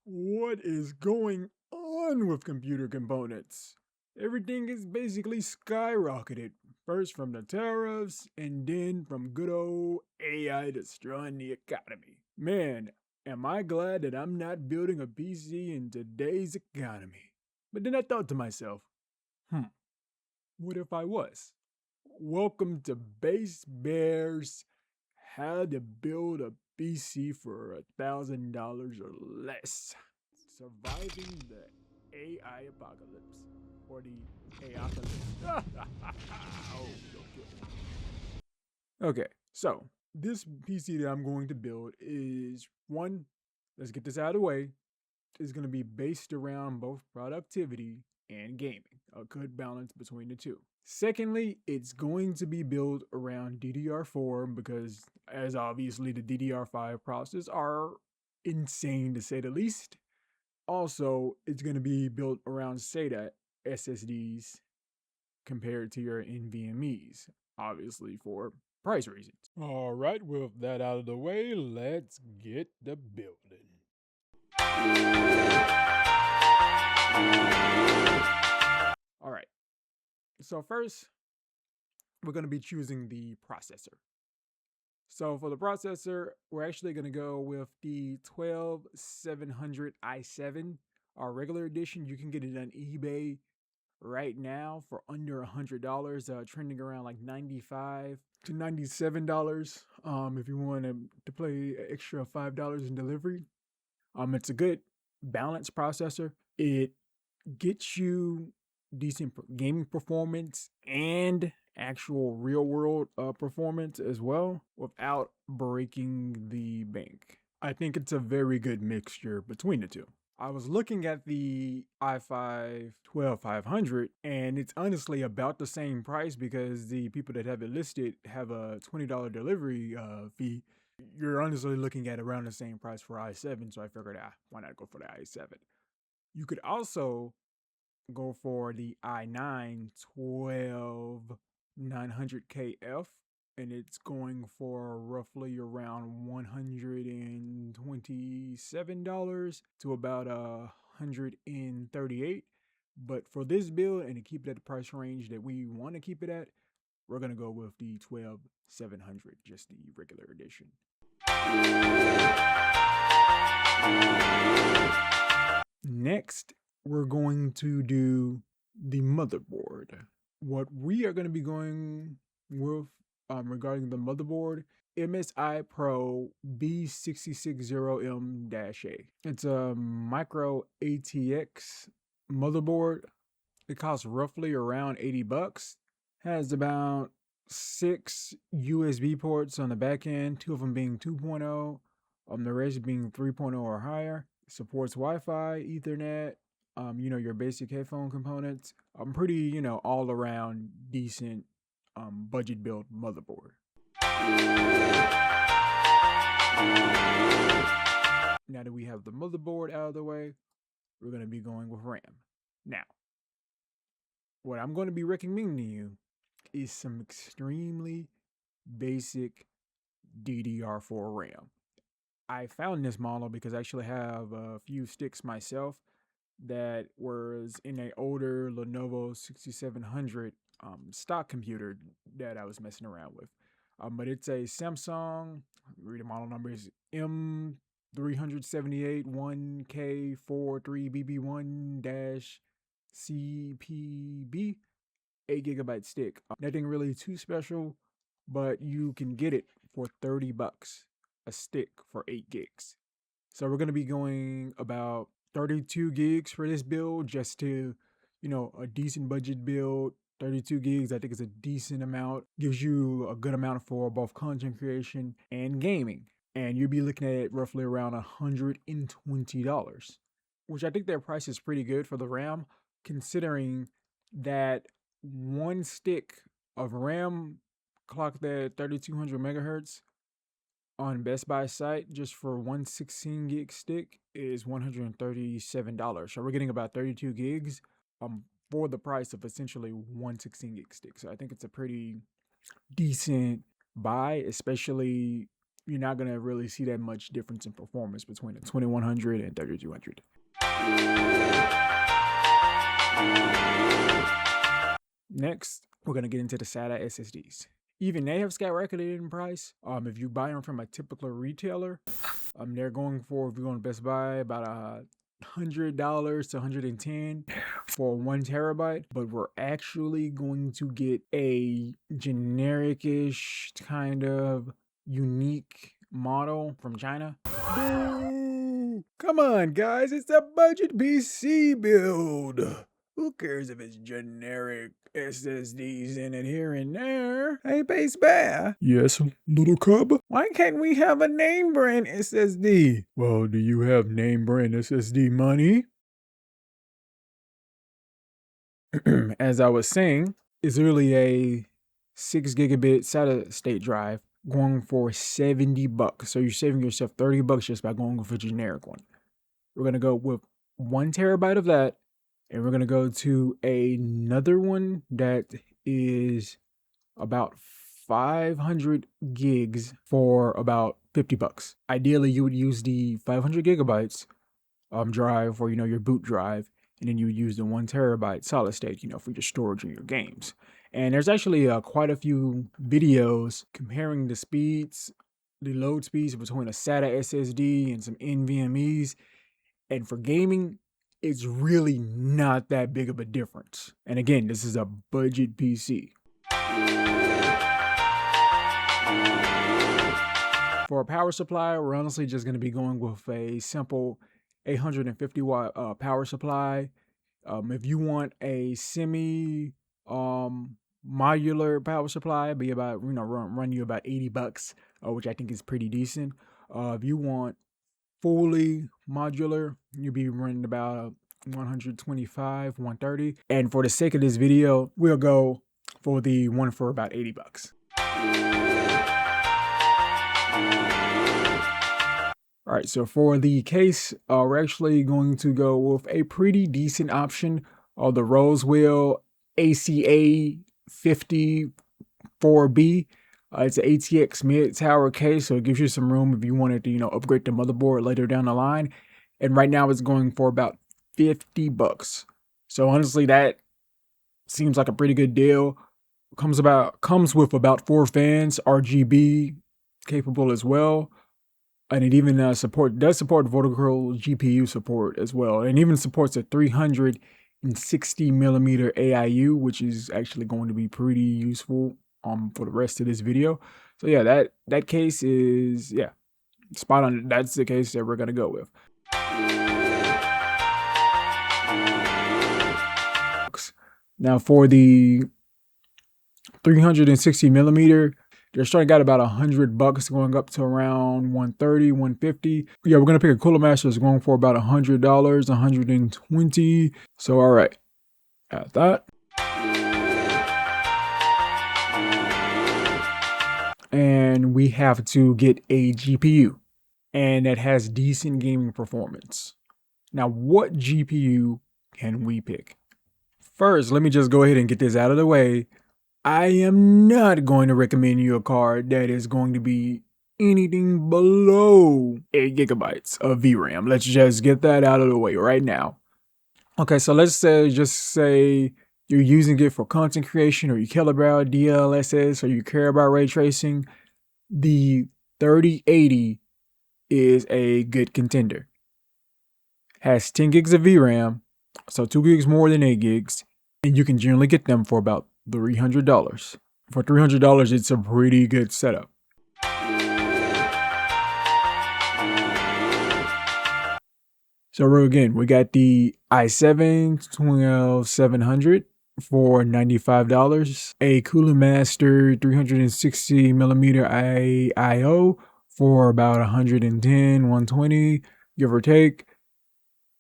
What is going on with computer components? Everything is basically skyrocketed. First from the tariffs, and then from good old AI destroying the economy. Man, am I glad that I'm not building a PC in today's economy. But then I thought to myself, what if I was? Welcome to Base Bears How to Build a PC for $1,000 or less. Surviving the AI apocalypse. Or the AIcalypse. Oh, don't kill me. Okay, so this PC that I'm going to build is one, let's get this out of the way, is going to be based around both productivity and gaming, a good balance between the two. Secondly, it's going to be built around DDR4 because, as obviously the DDR5 processors are insane to say the least. Also, it's going to be built around SATA SSDs compared to your NVMe's, obviously for price reasons. All right, with that out of the way, let's get the building. All right, so first, we're going to be choosing the processor. So for the processor, we're actually going to go with the 12700 i7, our regular edition. You can get it on eBay right now for under $100, trending around like $95 to $97. If you want to play an extra $5 in delivery, it's a good balanced processor. It gets you decent gaming performance and actual real world performance as well without breaking the bank. I think it's a very good mixture between the two. I was looking at the i5 12500 and it's honestly about the same price because the people that have it listed have a $20 delivery fee. You're honestly looking at around the same price for i7, so I figured, why not go for the i7? You could also go for the i9 12900KF, and it's going for roughly around $127 to about $138. But for this build and to keep it at the price range that we want to keep it at, we're gonna go with the 12700, just the regular edition. Next, we're going to do the motherboard. What we are going to be going with regarding the motherboard, MSI Pro B660M-A. It's a micro ATX motherboard. It costs roughly around $80. Has about 6 USB ports on the back end, 2 of them being 2.0, the rest being 3.0 or higher. Supports Wi-Fi, Ethernet, your basic headphone components. Pretty, all around decent budget build motherboard. Now that we have the motherboard out of the way, we're going to be going with RAM. Now, what I'm going to be recommending you is some extremely basic DDr4 RAM. I found this model because I actually have a few sticks myself that was in an older Lenovo 6700 stock computer that I was messing around with. But it's a Samsung, read the model number is M378 1K43BB1-CPB, 8GB stick. Nothing really too special, but you can get it for $30 a stick for 8 gigs. So we're going to be going about 32 gigs for this build, just to, a decent budget build. 32 gigs, I think, is a decent amount. Gives you a good amount for both content creation and gaming. And you'll be looking at roughly around $120, which I think their price is pretty good for the RAM, considering that one stick of RAM clocked at 3200 megahertz on Best Buy site just for one 16 gig stick is $137. So we're getting about 32 gigs for the price of essentially one 16 gig stick. So I think it's a pretty decent buy, especially you're not going to really see that much difference in performance between the 2100 and 3200. Next, we're going to get into the SATA SSDs. Even they have skyrocketed in price. If you buy them from a typical retailer, they're going for, if you're going to Best Buy, about $100 to $110 for 1 terabyte. But we're actually going to get a generic-ish kind of unique model from China. Boo! Come on, guys, it's a budget PC build. Who cares if it's generic SSDs in it here and there? Hey, Base Bear. Yes, little cub? Why can't we have a name brand SSD? Well, do you have name brand SSD money? As I was saying, it's really a 6 gigabit SATA state drive going for $70. So you're saving yourself $30 just by going with a generic one. We're going to go with 1 terabyte of that. And we're going to go to another one that is about 500 gigs for about $50. Ideally, you would use the 500 gigabytes drive for, your boot drive. And then you would use the 1 terabyte solid state, for your storage in your games. And there's actually quite a few videos comparing the speeds, the load speeds between a SATA SSD and some NVMe's. And for gaming, it's really not that big of a difference. And again, this is a budget PC. For a power supply, we're honestly just going to be going with a simple 850 watt power supply. If you want a semi modular power supply, be about run you about $80, which I think is pretty decent. If you want fully modular, you'll be running about 125, 130. And for the sake of this video, we'll go for the one for about $80. All right, so for the case, we're actually going to go with a pretty decent option, the Rosewell ACA 54B. It's an ATX mid-tower case, so it gives you some room if you wanted to, upgrade the motherboard later down the line. And right now it's going for about $50. So honestly, that seems like a pretty good deal. Comes with about 4 fans, RGB capable as well. And it even does support vertical GPU support as well. And even supports a 360 millimeter AIU, which is actually going to be pretty useful for the rest of this video. So yeah, that case is spot on. That's the case that we're gonna go with. Now for the 360 millimeter, they're starting at about $100, going up to around 130, 150. Yeah, we're gonna pick a Cooler Master that's going for about $100, 120. So all right, at that. And we have to get a GPU, and that has decent gaming performance. Now, what GPU can we pick? First, let me just go ahead and get this out of the way. I am not going to recommend you a card that is going to be anything below 8 gigabytes of VRAM. Let's just get that out of the way right now. Okay, so let's just say you're using it for content creation, or you care about DLSS, or you care about ray tracing. The 3080 is a good contender. Has 10 gigs of VRAM, so 2 gigs more than 8 gigs, and you can generally get them for about $300. For $300, it's a pretty good setup. So again, we got the i7-12700 for $95, a Cooler Master 360 millimeter AIO for about $110, $120, give or take.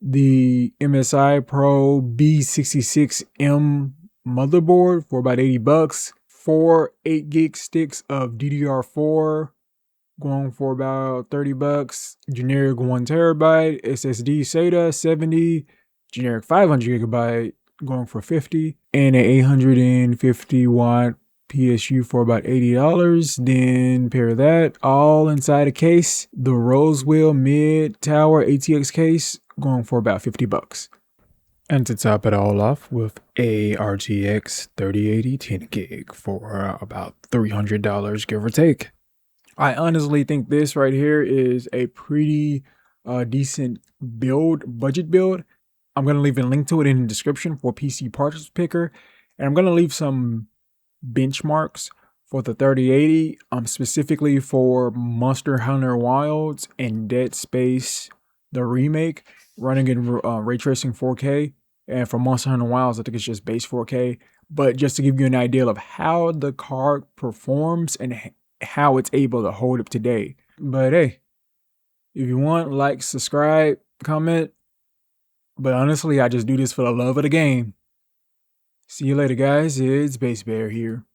The MSI Pro B66M motherboard for about $80. 4 8 gig sticks of DDr4 going for about $30. Generic 1 terabyte SSD SATA 70. Generic 500 gigabyte going for $50. And an 850 watt PSU for about $80. Then pair that all inside a case. The Rosewell Mid Tower ATX case going for about $50. And to top it all off with a RTX 3080 10 gig for about $300, give or take. I honestly think this right here is a pretty decent build, budget build. I'm going to leave a link to it in the description for PC Parts Picker. And I'm going to leave some benchmarks for the 3080, specifically for Monster Hunter Wilds and Dead Space, the remake, running in ray tracing 4K. And for Monster Hunter Wilds, I think it's just base 4K. But just to give you an idea of how the card performs and how it's able to hold up today. But hey, if you want, like, subscribe, comment. But honestly, I just do this for the love of the game. See you later, guys. It's Base Bear here.